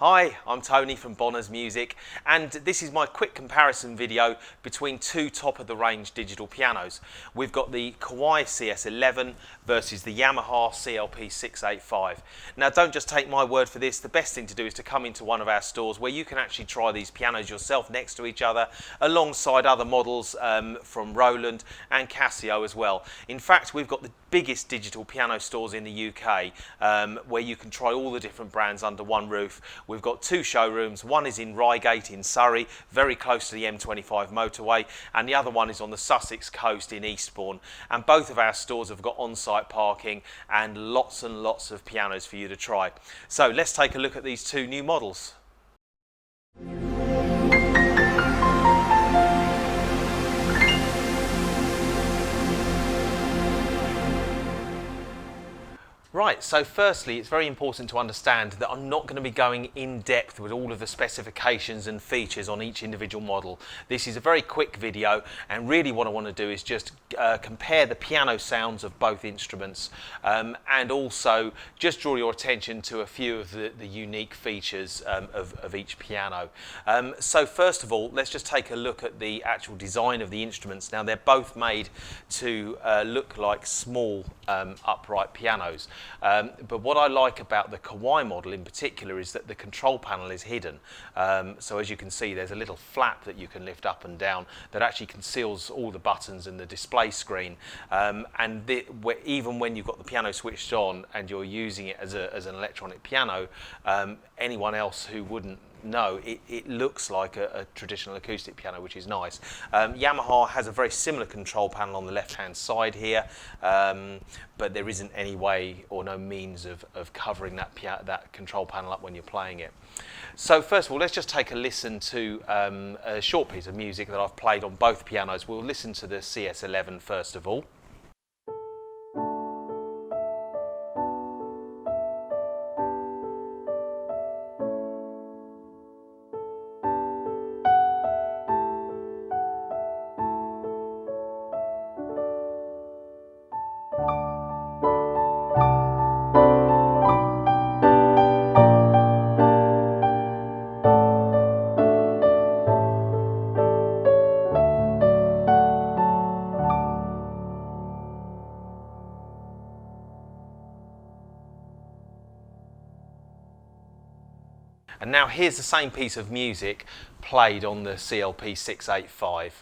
Hi, I'm Tony from Bonner's Music, and this is my quick comparison video between two top-of-the-range digital pianos. We've got the Kawai CS11 versus the Yamaha CLP685. Now, don't just take my word for this. The best thing to do is to come into one of our stores where you can actually try these pianos yourself next to each other, alongside other models from Roland and Casio as well. In fact, we've got the biggest digital piano stores in the UK where you can try all the different brands under one roof. We've got two showrooms. One is in Reigate in Surrey, very close to the M25 motorway, and the other one is on the Sussex coast in Eastbourne. And both of our stores have got on-site parking and lots of pianos for you to try. So let's take a look at these two new models. Right, so firstly, it's very important to understand that I'm not going to be going in depth with all of the specifications and features on each individual model. This is a very quick video, and really what I want to do is just compare the piano sounds of both instruments and also just draw your attention to a few of the unique features of each piano. So first of all, let's just take a look at the actual design of the instruments. Now, they're both made to look like small upright pianos. But what I like about the Kawai model in particular is that the control panel is hidden. So as you can see, there's a little flap that you can lift up and down that actually conceals all the buttons and the display screen. Even when you've got the piano switched on and you're using it as an electronic piano, anyone else who wouldn't know, it looks like a traditional acoustic piano, which is nice. Yamaha has a very similar control panel on the left hand side here, but there isn't any way or no means of covering that control panel up when you're playing it. So first of all, let's just take a listen to a short piece of music that I've played on both pianos. We'll listen to the CS11 first of all. And now here's the same piece of music played on the CLP685.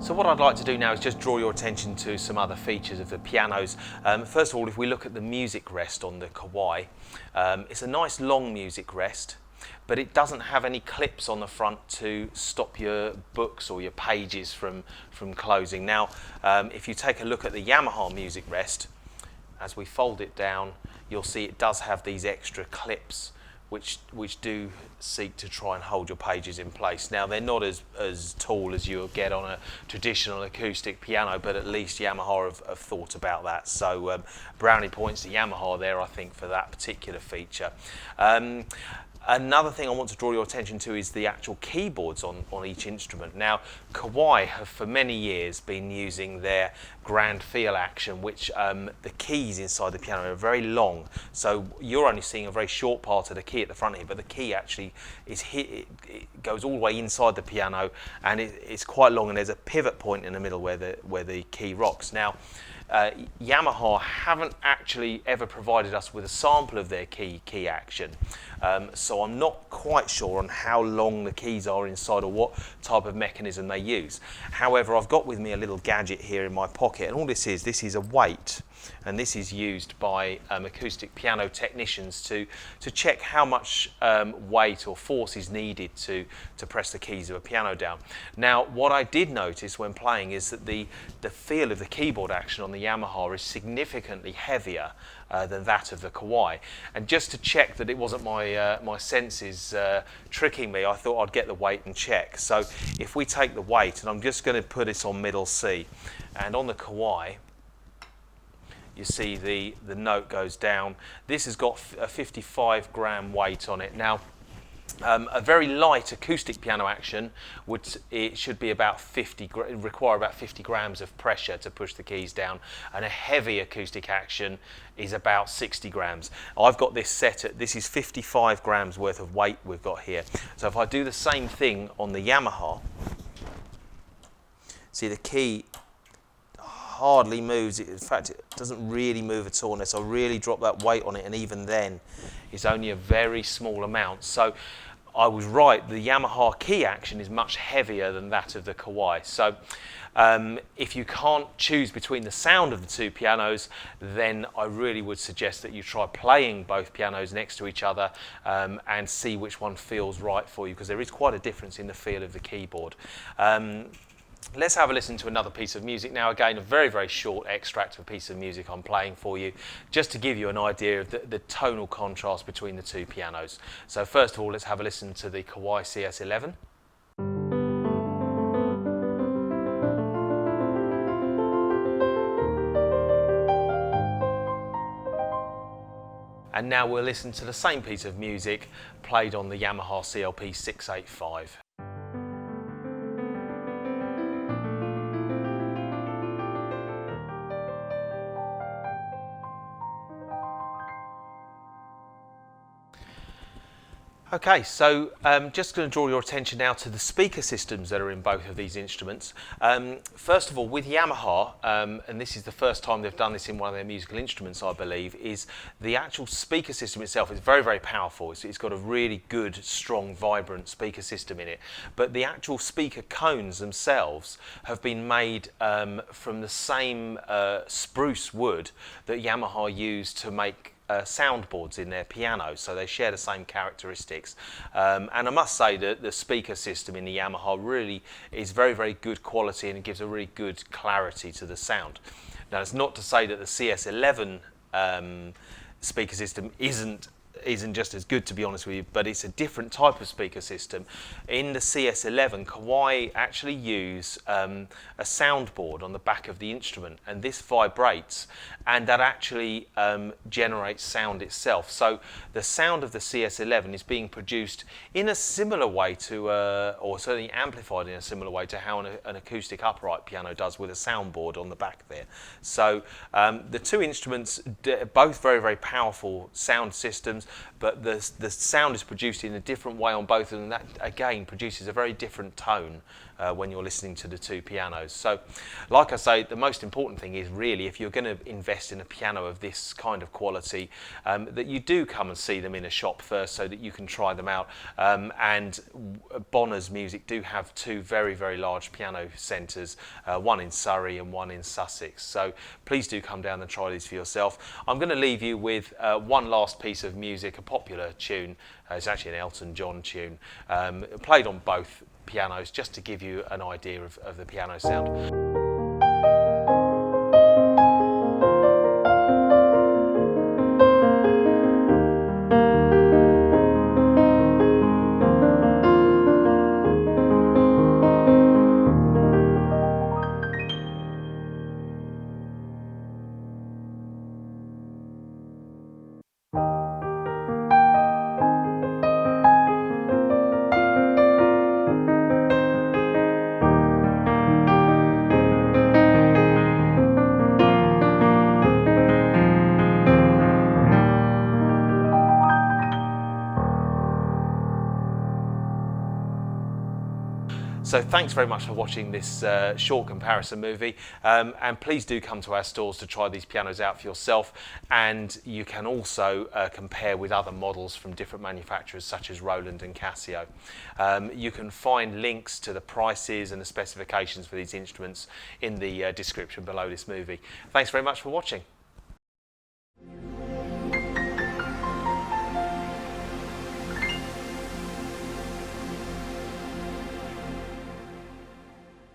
So what I'd like to do now is just draw your attention to some other features of the pianos. First of all, if we look at the music rest on the Kawai, it's a nice long music rest, but it doesn't have any clips on the front to stop your books or your pages from closing. Now, if you take a look at the Yamaha music rest, as we fold it down, you'll see it does have these extra clips which do seek to try and hold your pages in place. Now, they're not as tall as you'll get on a traditional acoustic piano, but at least Yamaha have thought about that. So brownie points to Yamaha there, I think, for that particular feature. Another thing I want to draw your attention to is the actual keyboards on each instrument. Now, Kawai have for many years been using their grand feel action, which the keys inside the piano are very long. So you're only seeing a very short part of the key at the front here, but the key actually is it goes all the way inside the piano, and it's quite long, and there's a pivot point in the middle where the key rocks. Now, Yamaha haven't actually ever provided us with a sample of their key action, so I'm not quite sure on how long the keys are inside or what type of mechanism they use. However, I've got with me a little gadget here in my pocket, and all this is a weight, and this is used by acoustic piano technicians to check how much weight or force is needed to press the keys of a piano down. Now, what I did notice when playing is that the feel of the keyboard action on the Yamaha is significantly heavier than that of the Kawai. And just to check that it wasn't my senses tricking me, I thought I'd get the weight and check. So if we take the weight, and I'm just going to put this on middle C, and on the Kawai, you see the note goes down. This has got a 55 gram weight on it. Now, a very light acoustic piano action should be about require about 50 grams of pressure to push the keys down, and a heavy acoustic action is about 60 grams. I've got this set at, this is 55 grams worth of weight we've got here. So if I do the same thing on the Yamaha, see the key hardly moves. In fact, it doesn't really move at all unless I really drop that weight on it, and even then it's only a very small amount. So I was right, the Yamaha key action is much heavier than that of the Kawai. So if you can't choose between the sound of the two pianos, then I really would suggest that you try playing both pianos next to each other and see which one feels right for you, because there is quite a difference in the feel of the keyboard. Let's have a listen to another piece of music now. Again, a very, very short extract of a piece of music I'm playing for you, just to give you an idea of the tonal contrast between the two pianos. So first of all, let's have a listen to the Kawai CS11. And now we'll listen to the same piece of music played on the Yamaha CLP685. Okay, so just going to draw your attention now to the speaker systems that are in both of these instruments. First of all, with Yamaha, and this is the first time they've done this in one of their musical instruments, I believe, is the actual speaker system itself is very, very powerful. It's got a really good, strong, vibrant speaker system in it. But the actual speaker cones themselves have been made from the same spruce wood that Yamaha used to make soundboards in their piano, so they share the same characteristics. And I must say that the speaker system in the Yamaha really is very, very good quality, and it gives a really good clarity to the sound. Now, it's not to say that the CS11 speaker system isn't just as good, to be honest with you, but it's a different type of speaker system. In the CS11, Kawai actually use a soundboard on the back of the instrument, and this vibrates, and that actually generates sound itself. So the sound of the CS11 is being produced in a similar way to, or certainly amplified in a similar way to how an acoustic upright piano does with a soundboard on the back there. So the two instruments, both very, very powerful sound systems, but the sound is produced in a different way on both of them. That again produces a very different tone when you're listening to the two pianos. So like I say, the most important thing is really, if you're going to invest in a piano of this kind of quality, that you do come and see them in a shop first so that you can try them out. And Bonner's Music do have two very, very large piano centres, one in Surrey and one in Sussex. So please do come down and try these for yourself. I'm going to leave you with one last piece of music, a popular tune. It's actually an Elton John tune, played on both pianos, just to give you an idea of the piano sound. So thanks very much for watching this short comparison movie, and please do come to our stores to try these pianos out for yourself, and you can also compare with other models from different manufacturers such as Roland and Casio. You can find links to the prices and the specifications for these instruments in the description below this movie. Thanks very much for watching.